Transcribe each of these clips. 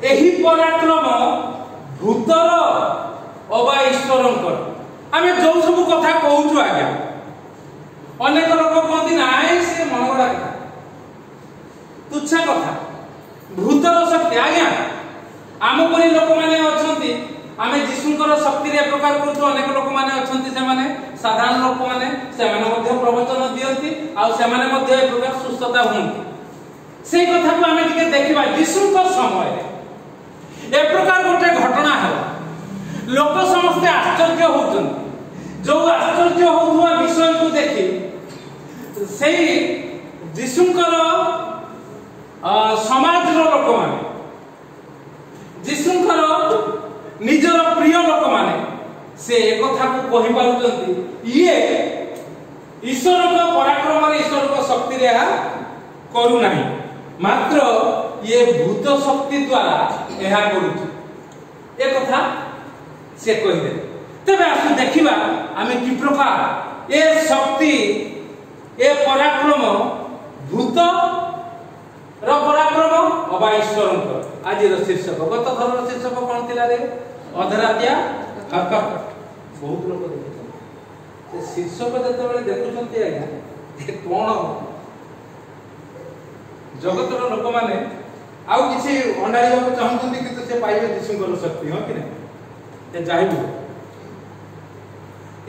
एही पराक्रम भूतर अबा ईश्वरंकर आमे जो सब कथा कहूछु आज्ञा अनेक लोक कहती नाई से मनगड़ा कथा तुच्छा कथा भूतर शक्ति आज्ञा आम परी लोक माने अछंती आमे जीशुंकर शक्ति रे प्रकार करूछु अनेक लोक माने अछंती से माने साधारण लोक माने से माने मध्य प्रवचन दियंती आ से माने मध्य ए प्रकार सुस्थता हुंती से कथा को आमे टिके देखिबा जीशुंकर समय ए प्रकार गोटे घटना है लोक समस्त आश्चर्य होउछन जो आश्चर्य होउवा विषय को देखि सेही जीशुंकर समाज रो लोक माने जीशुंकर निजर प्रिय लोक माने से एक कथा को कहि पाउछंती ये ईश्वर का पराक्रम रे ईश्वर का शक्ति रे करू नाही मात्र ये भूत शक्ति द्वारा एहा करूछु ए कथा से कहि दे तबे आसु देखिबा आमे कि प्रकार ए शक्ति ए पराक्रम भूत रो पराक्रम अबा ईश्वरंकर आज रो शीर्षक गत थर रो शीर्षक कोन थिला रे अधरात्या कर्कट बहुत लोक देखिछन से शीर्षक जते बेले देखुछंती आज्ञा ए कोन जगतर लोक माने आउ किछि अंडारी को चाहंतंती कि से पाइबे जीशुंकर शक्ति हो कि नै ते जाहिबो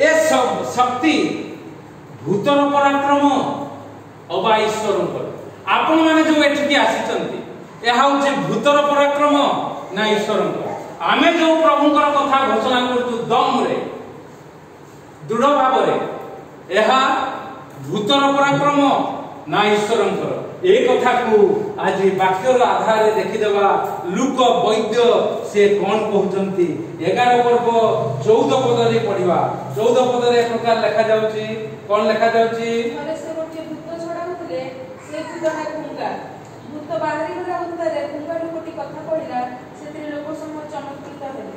ए सब शक्ति भूतर पराक्रम अबा ईश्वरंकर आपण माने जो एठिकी आसीचंती एहा होचे भूतर पराक्रम ना ईश्वरंकर आमे जो प्रभुंकर कथा घोषणा करतु दम रे दृढ़ भाव रे एहा भूतर पराक्रम ना ईश्वरंकर ए कथा को आज वाक्यर आधार रे देखि देबा लुक वैद्य से कोन कहउचंती 11 वर्ग 14 पद रे पढिबा 14 पद रे प्रकार लिखा जाउची कोन लिखा जाउची माने से गोटे भूत छडा होतले से भूतटा कुंगा भूत बाहरी गला उतरे कुंगा लोकटी कथा कहिला सेतिर लोक सम चमत्कृत हेले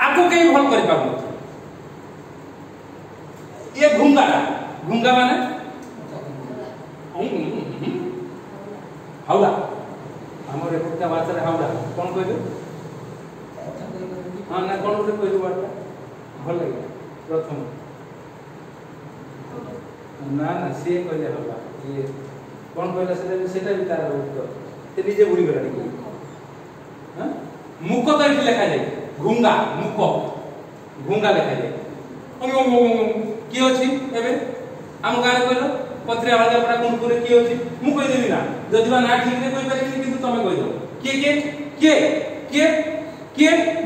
आको के भल करि पाबो ये घुंगा माने हाउला हमर एकटा भाषा रे हाउला कोन कहबे हां ना कोन उठे कहबे बाटा भल लागे प्रथम ना ना से कहले होला ये कोन कहला सेटा भी तार उत्तर ते निजे बुडी गला नी हां मुख तो इठी लिखा जाय घुंगा मुख घुंगा लिखा जाय की अछि एबे हम गारे कहलो पत्रे हळदे पडा कोन पुरे की अछि मु कहि देबी ना जदिबा ना ठीक रे कहि पारिनी किंतु तमे कहि दो के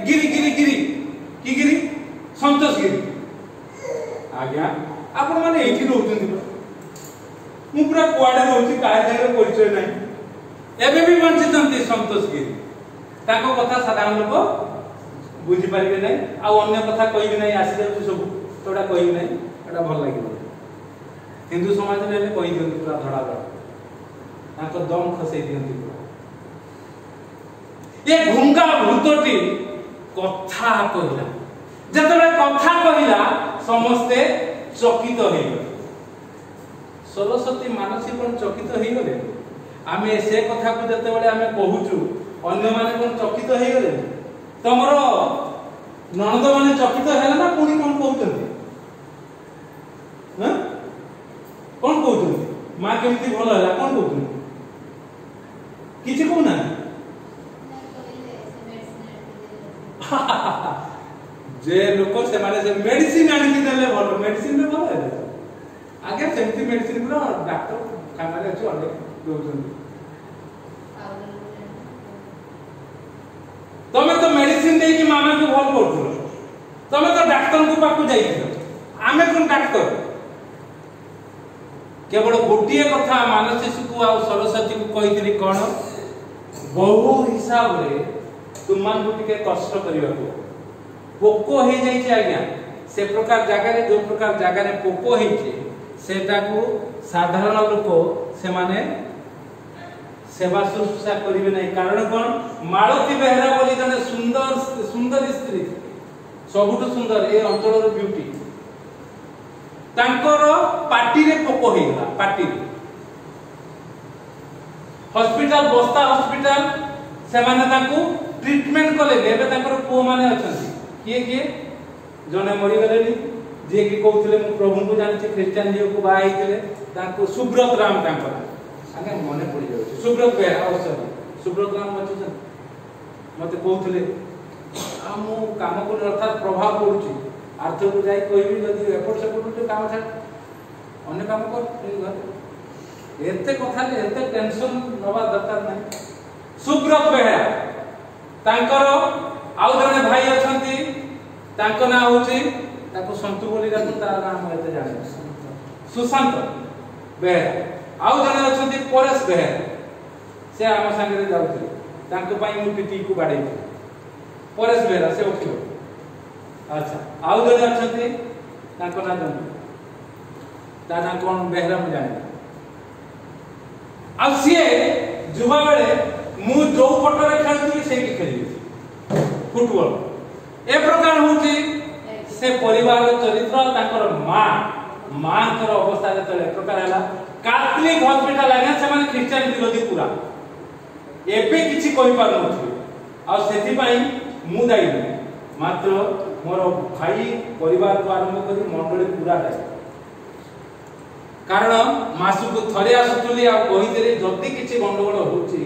गिरी की गिरी संतोष गिरी आज्ञा आपण माने एठी रहउछन्ती मु पूरा कुआडे रहउछि काय जाय परिचय नाही एबे भी वंचितंती संतोष गिरी ताको कथा साधारण लोक बुझी पारिबे नाही आ अन्य कथा कहिबे नाही आसी जाउछि सब तोडा कहिबे नाही एटा भल लागिबो हिंदू समाज रे ले कहि दियंती पूरा धड़ा धड़ा ताको दम खसै दियंती पूरा ये घुंगा भूतटी कथा कहिला जतबे कथा कहिला समस्ते चकित होई सरस्वती मानसी कोन चकित होई गले आमे से कथा को जते बेले आमे कहूचु अन्य माने कोन चकित होई गले तमरो ननद माने चकित हैला ना पुनी कोन कहउचंती ह कोन कहउचंती मां केमती भलो हैला कोन कहउचंती किछि कहू ना जे लोक से माने से मेडिसिन आनि कि देले भलो मेडिसिन रे भलो है आगे सेमती मेडिसिन पूरा डॉक्टर खाना रे अछि अनेक दोउचंती तमे तो मेडिसिन दे कि मामा को भल करथुलो तमे तो डॉक्टर को पाकु जाइथिलो आमे कोन डॉक्टर केवल गोटिए कथा मानसिक को आ सरस्वती को कहितरी कोन बहु हिसाब रे तुमान को टिके कष्ट करिवा को पोको हे जाई छै आज्ञा से प्रकार जागा रे जो प्रकार जागा रे पोको हे छै सेटा को साधारण लोक से माने सेवा शुश्रूषा करिवे नै कारण कोन मालती बेहरा बोली जने सुंदर स्त्री सबुठ सुंदर ए अंचल रो ब्यूटी तांकर पार्टी रे पोको हे गला पार्टी हॉस्पिटल बस्ता हॉस्पिटल ସେମାନେ तांको ट्रीटमेंट कले एबे तांकर पुओ माने अछंती किए किए जने मरि गलेनी जे कि कहउथिले मु प्रभु को जानि क्रिश्चियन जी को बाई थिले तांको सुब्रत राम तांकर आगे मने पड़ी जाउछ सुब्रत बेहरा अवसर सुब्रत राम अछन मते कहउथिले आ मु काम को अर्थात प्रभाव पड़ुची अर्थ को जाई कहबी जदी एफर्ट से पड़ुची काम छाड़ अन्य काम कर ए घर एते कथा ले एते टेंशन नवा दरकार नै सुब्रत बेहरा तांकर आउ जने भाई अछंती तांको ना होची ताको संतु बोली का तार नाम एते जाने सुशांत बेहरा आउ जने अछंती परेश बेहरा से आम संगे रे जाउथि तांको पई मु टीटी को बाडै परेश बेहरा से उठियो अच्छा आउ जने अछंती तांको ना जने ता ना कोन बेहरा मु जाने आ सिए जुवा बेले मु जो पटरे खेलथि से की खेली फुटबॉल ए प्रकार होची से परिवार चरित्र ताकर मां कर अवस्था जतले प्रकार हला कैथोलिक हॉस्पिटल आगे से माने क्रिश्चियन विरोधी पूरा एबे किछि कहि पार नथि आ सेति पई मु दाई मात्र मोर भाई परिवार को आरंभ करी मंडली पूरा दाई कारण मासु को थरे आसुतली आ कहितरे जल्दी किछि गंडगोल होची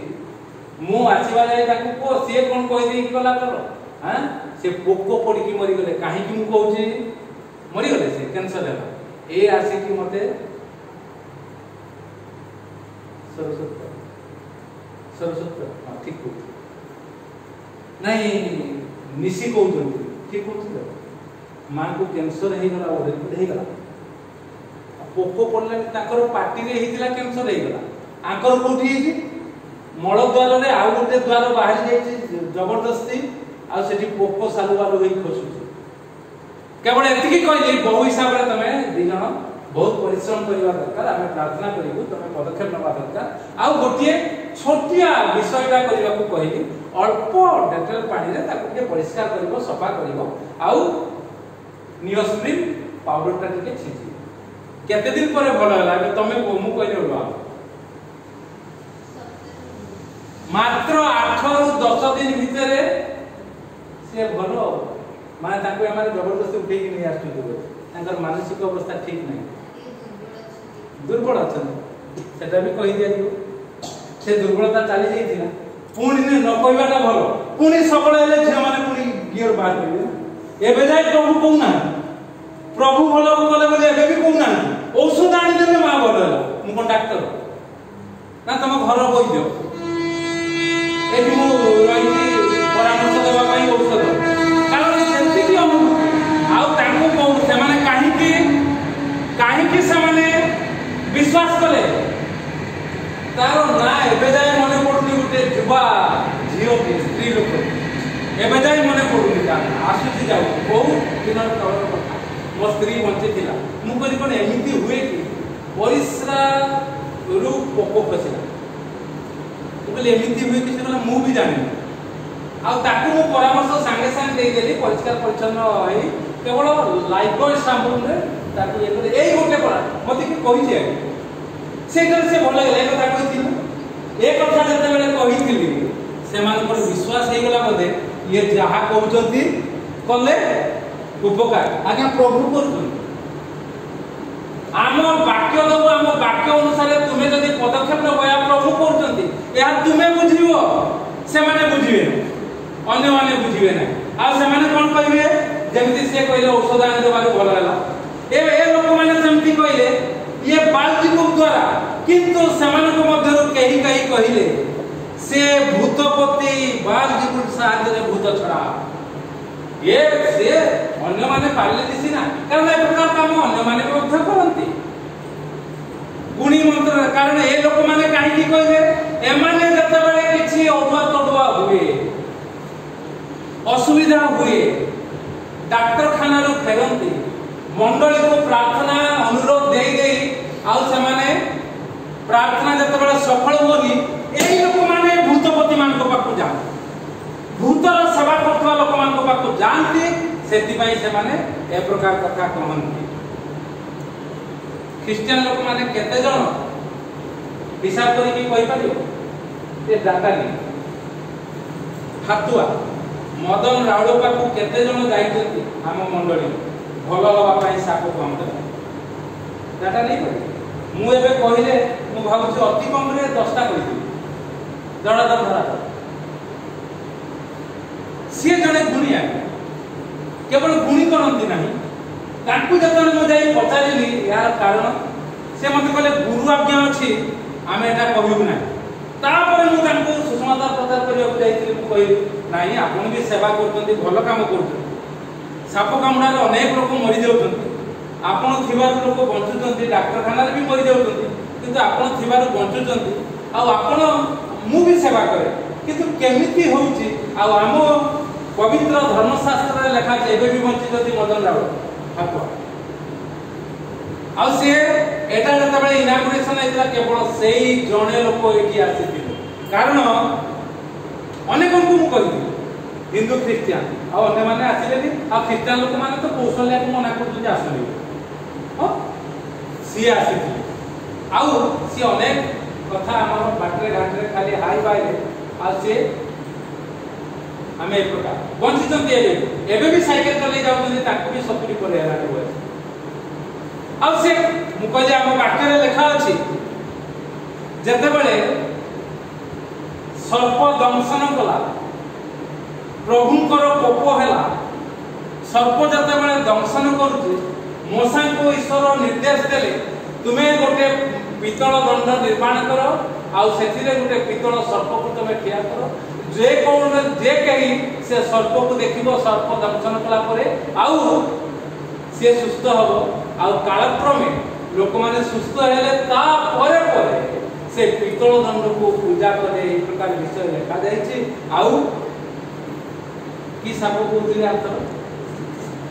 मु आसीबा जाय ताको को से कोन कहि देई गला कर हां से पोको पड़ी की मरि गले काहे कि मु कहूची मरि गले से कैंसर है ए आसी कि मते सरस्वती हां ठीक को नहीं निसी कहउछन ठीक कहउछन मां को कैंसर हे गला ओरे हे गला पोको पड़ले ताकर पार्टी रे हेतिला कैंसर हे गला आकर कोठी हेची मळ द्वार रे आ गोटे द्वार बाहर जाईची जबरदस्ती आ सेठी पोको सालु वालु होई खसुची केवल एतिकी कहली बहु हिसाब रे तमे दी जण बहुत परिश्रम करबा दरकार आमे प्रार्थना करिबु तमे पदक्षेप नबा दरकार आ गोटिए छोटिया विषयटा करबा को कहली अल्प डेटल पानी रे ताको के परिष्कार करिवो सफा करिवो आ नियोस्प्रिन पाउडरटा टिके छिची केते दिन परे भलो हला तमे मु कहले बा मात्र 8 रु 10 दिन भितरे से भलो माने ताको हमारे जबरदस्ती उठे कि नहीं आछुं तांकर मानसिक अवस्था ठीक नहीं दुर्बल अछन सेटा भी कहि दिया से दुर्बलता चली जाइथिला पुणी ने न कहबाटा भलो पुणी सबले हेले जे माने पुणी गियर बाहर करिवे एबे जाय प्रभु कहना प्रभु भलो बोले बोले एबे भी कहना औषध आनी देले मा भलो हला मु कोन डाक्टर ना तुम घर बोई दियो एबी मु रही परामर्श देबा पई औषध कारण सेति की अनुभूति आ तांको कोन से माने काहे कि से माने विश्वास कले तारो ना एबे जाय मने पडुनी गुटे जुबा झियो के स्त्री लोक एबे जाय मने पडुनी ता आसुची जाऊ बहुत दिन तळर कथा मो स्त्री बंचे थिला मु कहि कोन एमिति हुए कि परिश्रा रु पोको फसिला बोले एमिति हुए कि से मु भी जानि आ ताकू मु परामर्श संगे संगे दे देली परिष्कार परिच्छन्न होई केवल लाइफबॉय साबुन रे ताकू ये करे एई गोटे परा मते कि कहि जे से करे से भल लागले एक कथा कहिथिलु एक कथा जते बेले कहिथिलि से मान पर विश्वास हे गेला बदे ये जहा कहउचंती कले उपकार आज्ञा प्रभु करथुन आम वाक्य दबु आम वाक्य अनुसार तुमे जदी पदक्षेप न बया प्रभु करथंती या तुमे बुझिबो से माने बुझिबे अन्य माने बुझिबे ना आ से माने कोन कहिबे जेमिति से कहले औषध आनि देबारे भल होला ए लोक माने सेमति कहले ये बालजी को द्वारा किंतु समान को मध्यरु केही कही कहिले से भूतपति बालजी को साथ रे भूत छड़ा ये से अन्य माने पाले दिसी ना कारण ए प्रकार काम अन्य माने ମଧ୍ୟ करंती गुणी मंत्र कारण ए लोक माने काहे की कहले ए माने जते बेले किछि अदुआ तडुआ हुए असुविधा हुए डाक्टर खाना रो फेरंती मंडली को प्रार्थना अनुरोध दे दे आउ से माने प्रार्थना जते बेले सफल होनी एई लोक माने भूतपति मान को पाकु जा भूतर सेवा करथवा लोक मान को पाकु जानती सेति पई से माने ए प्रकार कथा कहंती क्रिश्चियन लोक माने केते जण हिसाब करी की कहि पारियो ते डाटा नहीं ହାତୁଆ ମଦନ ରାଉଳ ପାଖକୁ କେତେ ଜଣ ଯାଇଛନ୍ତି ଆମ ମଣ୍ଡଳୀ ଭଲ ହବା ପାଇଁ ସାପ କାମୁଡା ଡାଟା ନେଇ ପାରେ ମୁଁ ଏବେ କହିଲେ ମୁଁ ଭାବୁଛି ଅତି କମରେ 10ଟା କହିଥିଲି ଜଣାଦାର ଧରା ସିଏ ଜଣେ ଗୁଣିଆ କେବଳ ଗୁଣି କରନ୍ତି ନାହିଁ ତାଙ୍କୁ ଯେତେବେଳେ ମୁଁ ଯାଇ ପଚାରିଲି ଏହାର କାରଣ ସେ ମୋତେ କହିଲେ ଗୁରୁ ଆଜ୍ଞା ଅଛି ଆମେ ଏଟା କହିବୁ ନାହିଁ ତାପରେ ମୁଁ ତାଙ୍କୁ ସୁସମାଚାର ପ୍ରଚାର କରିବାକୁ ଯାଇଥିଲି ମୁଁ କହିଲି ନାହିଁ ଆପଣ ବି ସେବା କରୁଛନ୍ତି ଭଲ କାମ କରୁଛନ୍ତି ସାପ କାମୁଡ଼ାରେ ଅନେକ ଲୋକ ମରିଯାଉଛନ୍ତି ଆପଣ ଥିବାରୁ ଲୋକ ବଞ୍ଚୁଛନ୍ତି ଡାକ୍ତରଖାନାରେ ବି ମରିଯାଉଛନ୍ତି କିନ୍ତୁ ଆପଣ ଥିବାରୁ ବଞ୍ଚୁଛନ୍ତି ଆଉ ଆପଣ ମୁଁ ବି ସେବା କରେ କିନ୍ତୁ କେମିତି ହେଉଛି ଆଉ ଆମ ପବିତ୍ର ଧର୍ମଶାସ୍ତ୍ରରେ ଲେଖା ଅଛି ଏବେ ବି ବଞ୍ଚିଛନ୍ତି ମଦନ ରାଉଳ ହାତୁଆ ଆଉ ସିଏ এটা যেତେବେଳେ ইনাগুরেশন ହେଇଥିଲା କେବଳ ସେଇ ଜଣେ ଲୋକ ଏଠି ଆସିଥିଲେ କାରଣ ଅନେକଙ୍କୁ ମୁଁ କହିଥିଲି ହିନ୍ଦୁ ଖ୍ରୀଷ୍ଟିଆନ ଆଉ ଅନ୍ୟମାନେ ଆସିଲେନି ଆଉ ଖ୍ରୀଷ୍ଟିଆନ ଲୋକମାନେ ତ କୌଶଲ୍ୟାକୁ ମନା କରୁଛନ୍ତି ଆସନି ହଁ ସିଏ ଆସିଥିଲେ ଆଉ ସିଏ ଅନେକ କଥା ଆମର ବାଟରେ ଘାଟରେ ଖାଲି ହାଇ ବାଇରେ ଆଉ ସିଏ ଆମେ ଏ ପ୍ରକାର ବଞ୍ଚିଛନ୍ତି ଏବେ ବି ସାଇକେଲ ଚଲେଇ ଯାଉଛନ୍ତି ତାଙ୍କୁ ବି 70 ପରେ ହେଲାଣି ବୟସ ଆଉ ସେ ମୁଁ କହିଲି ଆମ ବାକ୍ୟରେ ଲେଖା ଅଛି ଯେତେବେଳେ ସର୍ପ ଦଂଶନ କଲା ପ୍ରଭୁଙ୍କର କୋପ ହେଲା ସର୍ପ ଯେତେବେଳେ ଦଂଶନ କରୁଛି ମଶାଙ୍କୁ ଈଶ୍ୱର ନିର୍ଦ୍ଦେଶ ଦେଲେ ତୁମେ ଗୋଟେ ପିତ୍ତଳ ଦଣ୍ଡ ନିର୍ମାଣ କର ଆଉ ସେଥିରେ ଗୋଟେ ପିତ୍ତଳ ସର୍ପକୁ ତୁମେ ଠିଆ କର ଯେ କେହି ସେ ସର୍ପକୁ ଦେଖିବ ସର୍ପ ଦଂଶନ କଲା ପରେ ଆଉ ସିଏ ସୁସ୍ଥ ହବ ଆଉ କାଳକ୍ରମେ ଲୋକମାନେ ସୁସ୍ଥ ହେଲେ ତାପରେ ପରେ ସେ ପିତ୍ତଳ ଦଣ୍ଡକୁ ପୂଜା କରେ এই ପ୍ରକାର ବିଷୟ ଲେଖା ଯାଇଛି ଆଉ କି ସାପ କହୁଥିଲି ଆର୍ଥ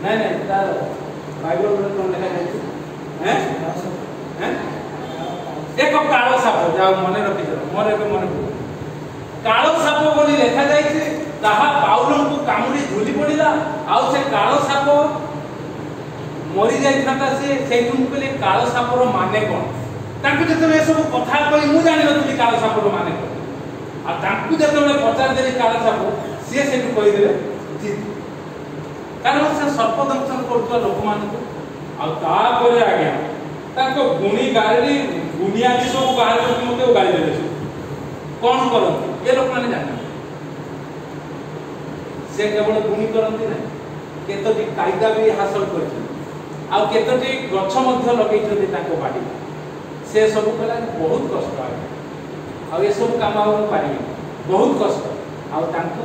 ନାଇଁ ନାଇଁ ତାର ବାଇବଲରେ କଣ ଲେଖା ଯାଇଛି ଏକ କାଳ ସାପ ଯାଉ ମନେ ରଖିଛ ମୋର ଏବେ ମନେ ପଡୁଛି କାଳ ସାପ ବୋଲି ଲେଖା ଯାଇଛି ତାହା ପାଉଲଙ୍କୁ କାମୁଡି ଝୁଲି ପଡିଲା ଆଉ ସେ କାଳ ସାପ ମରି ଯାଇଥାନ୍ତା ସେଇଠୁ ମୁଁ କହିଲି କାଳ ସାପର ମାନେ କ'ଣ ତାଙ୍କୁ ଯେତେବେଳେ ଏସବୁ କଥା କହି ମୁଁ ଜାଣିନଥିଲି କାଳ ସାପର ମାନେ କ'ଣ ଆଉ ତାଙ୍କୁ ଯେତେବେଳେ ପଚାରିଦେଲି କାଳ ସାପ ସିଏ ସେଇଠୁ କହିଦେଲେ କାରଣ ସେ ସର୍ପ ଦଂଶନ କରୁଥିବା ଲୋକମାନଙ୍କୁ ଆଉ ତାପରେ ଆଜ୍ଞା ତାଙ୍କ ଗୁଣି ଗାଳି ଗୁଣିଆଦି ସବୁ ବାହାର କରିକି ମୋତେ ଗାଳି ଦେଲେ କ'ଣ କରନ୍ତି ଏ ଲୋକମାନେ ଜାଣିନାହାନ୍ତି ସେ କେବଳ ଗୁଣି କରନ୍ତି ନାହିଁ କେତୋଟି କାଇଦା ବି ହାସଲ କରିଛନ୍ତି ଆଉ କେତୋଟି ଗଛ ମଧ୍ୟ ଲଗେଇଛନ୍ତି ତାଙ୍କ ବାଡ଼ି ସେ ସବୁ କଲା ବହୁତ କଷ୍ଟ ଆଉ ଏସବୁ କାମ ଆଉ ପାରିବେନି ବହୁତ କଷ୍ଟ ଆଉ ତାଙ୍କୁ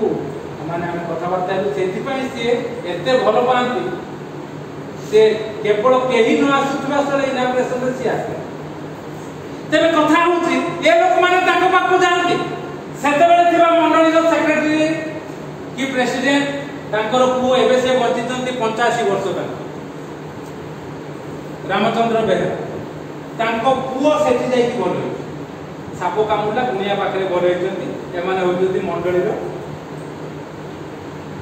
ମାନେ ଆମେ କଥାବାର୍ତ୍ତା ହେଲୁ ସେଥିପାଇଁ ସିଏ ଏତେ ଭଲ ପାଆନ୍ତି ସେ କେବଳ କେହି ନ ଆସୁଥିବା ସ୍ଥଳେ ଇନାଗୁରେସନରେ ସିଏ ଆସେ ତେବେ କଥା ହେଉଛି ଏ ଲୋକମାନେ ତାଙ୍କ ପାଖକୁ ଯାଆନ୍ତି ସେତେବେଳେ ଥିବା ମଣ୍ଡଳୀର ସେକ୍ରେଟାରୀ କି ପ୍ରେସିଡେଣ୍ଟ ତାଙ୍କର ପୁଅ ଏବେ ସେ ବଞ୍ଚିଛନ୍ତି 85 ବର୍ଷ ତାଙ୍କ ରାମଚନ୍ଦ୍ର ବେହେରା ତାଙ୍କ ପୁଅ ସେଠି ଯାଇକି ଭଲ ହେଇଛି ସାପ କାମୁଡ଼ିଲା ଗୁଣିଆ ପାଖରେ ଭଲ ହେଇଛନ୍ତି ଏମାନେ ହେଉଛନ୍ତି ମଣ୍ଡଳୀର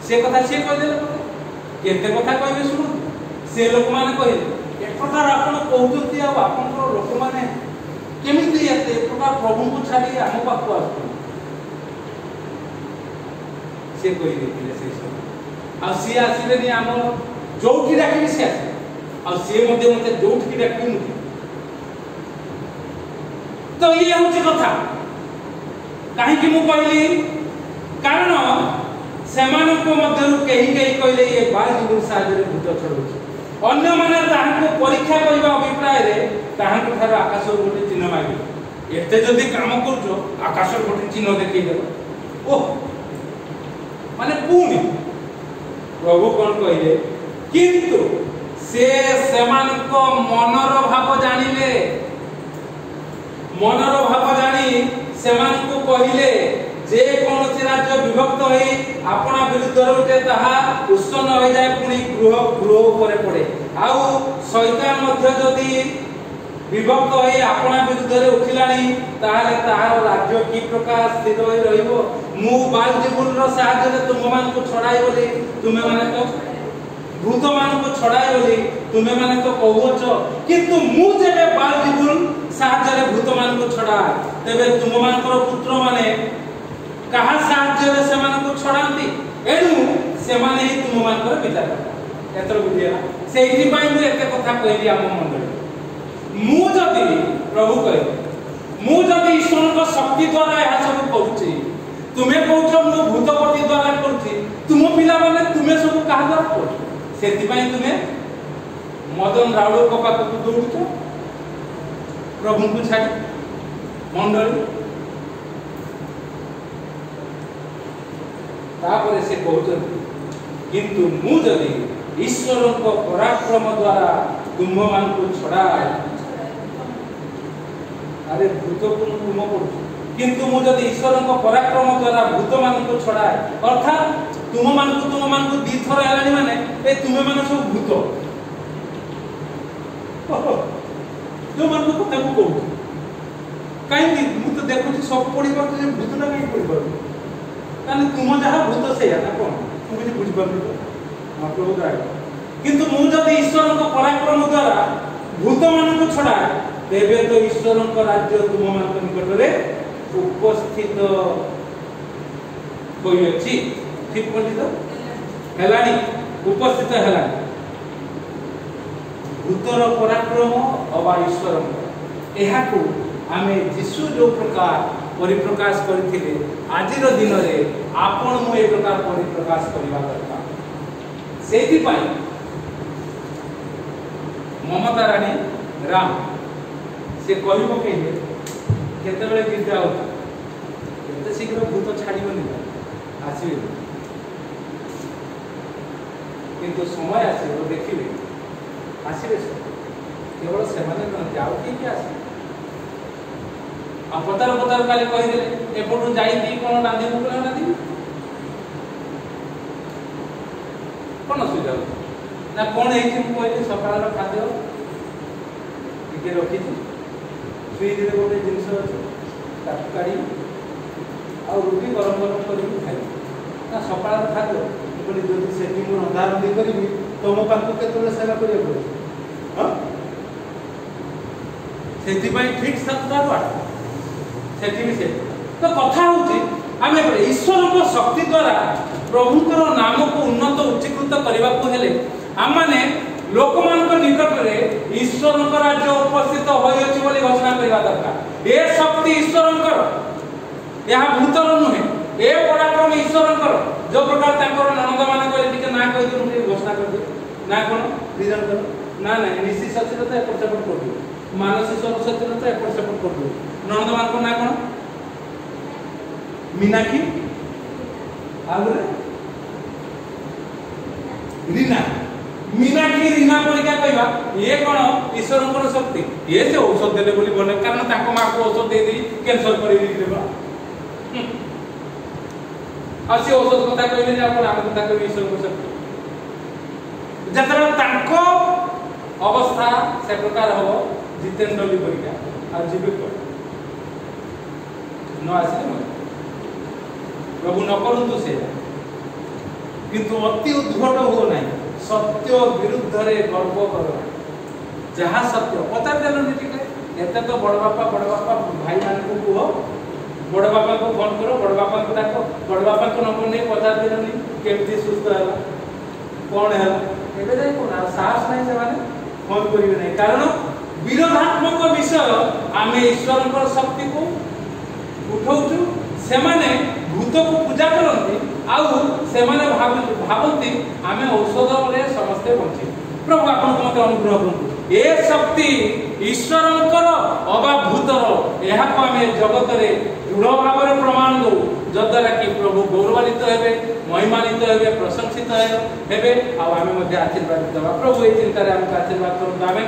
ସେ କଥା ସିଏ କହିଦେଲେ କେତେ କଥା କହିବେ ଶୁଣନ୍ତୁ ସେ ଲୋକମାନେ କହିଲେ ଏ ପ୍ରକାର ଆପଣ କହୁଛନ୍ତି ଆଉ ଆପଣଙ୍କର ଲୋକମାନେ କେମିତି ଏତେ ପ୍ରକାର ପ୍ରଭୁଙ୍କୁ ଛାଡ଼ି ଆମ ପାଖକୁ ଆସୁଛନ୍ତି ସେ କହିଦେଇଥିଲେ ସେଇ ସମୟ ଆଉ ସିଏ ଆସିଲେନି ଆମର ଯୋଉଠି ଡାକିବି ସିଏ ଆସିଲେ ଆଉ ସିଏ ମଧ୍ୟ ମୋତେ ଯୋଉଠିକି ଡାକିବି ତ ଇଏ ହେଉଛି କଥା କାହିଁକି ମୁଁ କହିଲି କାରଣ ସେମାନଙ୍କ ମଧ୍ୟରୁ କେହି କେହି କହିଲେ ଇଏ ବାଲଜୀବନ ସାହାଯ୍ୟରେ ଭୂତ ଛଡ଼ଉଛି ଅନ୍ୟମାନେ ତାହାଙ୍କୁ ପରୀକ୍ଷା କରିବା ଅଭିପ୍ରାୟରେ ତାହାଙ୍କ ଠାରୁ ଆକାଶରୁ ଗୋଟେ ଚିହ୍ନ ମାଗିଲେ ଏତେ ଯଦି କାମ କରୁଛ ଆକାଶରୁ ଗୋଟେ ଚିହ୍ନ ଦେଖେଇଦେବ ଓହ ମାନେ ପୁଣି ପ୍ରଭୁ କ'ଣ କହିଲେ କିନ୍ତୁ ସେ ସେମାନଙ୍କ ମନର ଭାବ ଜାଣିଲେ ମନର ଭାବ ଜାଣି ସେମାନଙ୍କୁ କହିଲେ ଯେ କୌଣସି ରାଜ୍ୟ ବିଭକ୍ତ ହୋଇ ଆପଣା ବିରୁଦ୍ଧରେ ଉଠେ ତାହା ଉତ୍ସନ୍ନ ହୋଇଯାଏ ପୁଣି ଗୃହ ଉପରେ ପଡ଼େ ଆଉ ଶୈତାନ ମଧ୍ୟ ଯଦି ବିଭକ୍ତ ହୋଇ ଆପଣା ବିରୁଦ୍ଧରେ ଉଠିଲାଣି ତାହେଲେ ତାହାର ରାଜ୍ୟ କି ପ୍ରକାର ସ୍ଥିର ହୋଇ ରହିବ ମୁଁ ବାଲଜେବୁଲର ସାହାଯ୍ୟରେ ତୁମମାନଙ୍କୁ ଛଡ଼ାଇ ବୋଲି ତୁମେମାନେ ତ ଭୂତମାନଙ୍କୁ ଛଡ଼ାଇ ବୋଲି ତୁମେମାନେ ତ କହୁଅଛ କିନ୍ତୁ ମୁଁ ଯେବେ ବାଲଜେବୁଲ ସାହାଯ୍ୟରେ ଭୂତମାନଙ୍କୁ ଛଡ଼ାଏ ତେବେ ତୁମମାନଙ୍କର ପୁତ୍ରମାନେ କାହା ସାହାଯ୍ୟରେ ସେମାନଙ୍କୁ ଛଡ଼ାନ୍ତି ସେମାନେ ही तुम मानकर विचार करता एतर बुझिया सेही पई मु एते कथा कहली हम मंडली मु जदी प्रभु कहे मु जदी ईश्वर को शक्ति द्वारा यह सब करूची तुमे कहउछ मु भूतपति द्वारा करूची तुम पिला माने तुमे सब कहा द्वारा करू सेति पई तुमे मदन राउल को पाक को दौड़ुछ प्रभु को छाड़ी मंडली तापर से कहउछ किंतु मु जदी ईश्वर को पराक्रम द्वारा तुम मान को छड़ाए अरे भूत को तुम पड़ो किंतु मु जदी ईश्वर को पराक्रम द्वारा भूत मान को छड़ाए अर्थात तुम मान को दी थर आलानी माने ए तुमे मान सब भूत जो मान को कथा को कहू काई मु तो देखु सब पड़ी पर जे भूतटा काई पड़ी पर काने तुम जहा भूत से ना कोन तू भी बुझ पर प्रभु द्वारा किंतु मु जदी ईश्वर को पराक्रम द्वारा भूत मान को छड़ाए तेबे तो ईश्वर को राज्य तुम मान निकट रे उपस्थित होई अछि ठीक बोली तो हेलानी उपस्थित हेलानी भूतर पराक्रम अबा ईश्वर एहा को आमे जिसु जो प्रकार परिप्रकाश करथिले आजिर दिन रे आपण मु ए प्रकार परिप्रकाश करबा दरकार सेति पाई ममता रानी राम से कहि पकेले केते बेले विद्या हो केते शीघ्र भूत छाड़ीबनी आसीबे किंतु समय आसे तो देखिबे आसीबे केवल से माने न जाउ के आसी आ पतार पतार काले कहि देले एपटु जाई दी कोन रांधी मुकला रांधी कोन सुविधा ना कोन हेछि मु कहले सकाळ खाद्य टिके रखि सुई दे गोटे जिंस अछि तरकारी आ रुटी गरम गरम करी खाइ ना सकाळ खाद्य बोली जदि सेठी मु रंधा रंधी करिवि तो मो पाखु केतले सेवा करियो पड़े हां सेति पई ठीक सत्ता बात सेठी भी से तो कथा होची आमे ईश्वर को शक्ति द्वारा प्रभुकर नाम को उन्नत उच्चीकृत करबा को हेले हम माने लोकमान को निकट रे ईश्वर को राज्य उपस्थित होय अछि बोली घोषणा करबा दरकार ए शक्ति ईश्वरकर यह भूतर नुहे ए पराक्रम ईश्वरकर जो प्रकार ताकर ननद माने कहले टिके ना कहि दु मुझे घोषणा कर दे ना कोन रिजन कर ना ना निश्चित सचेतता एपट सेपट कर दु मानसिक सचेतता एपट सेपट कर दु ननद मान को ना कोन मीनाक्षी आगरे रीना मीनाक्षी रीना परीक्षा कहबा ये कोन ईश्वरकर शक्ति ये से औषध देले बोली बने कारण ताको मा को औषध दे दी कैंसर करि देबा आसी औषध कथा कहले जे आपण आम कथा कहबी ईश्वरकर शक्ति जतरा ताको अवस्था से प्रकार हो जितेंद्रली परीक्षा आ जीवे को न आसी प्रभु न करंतु से किंतु अति उद्भट हो नहीं सत्य विरुद्ध रे गर्व करो जहां सत्य पता देलन ठीक है एते तो बड़ बापा भाई मान को कहो बड़ बापा को फोन करो बड़ बापा को डाको बड़ बापा को नंबर नहीं पता देलन केमती सुस्त है कौन है एबे जाय कोन साहस नहीं से माने फोन करिवे नहीं कारण विरोधात्मक विषय आमे ईश्वरकर शक्ति को उठाउछु से माने भूत को पूजा करती आउ से माने भावती आमे औषध रे समस्त बंची प्रभु आपन को मते अनुग्रह करु ए शक्ति ईश्वरकर अबा भूतर एहा को आमे जगत रे दृढ़ भाव रे प्रमाण दो जद्वारा कि प्रभु गौरवान्वित हेबे महिमान्वित हेबे प्रशंसित हेबे आ आमे मध्ये आशीर्वाद देबा प्रभु ए चिंता रे हमके आशीर्वाद करु आमे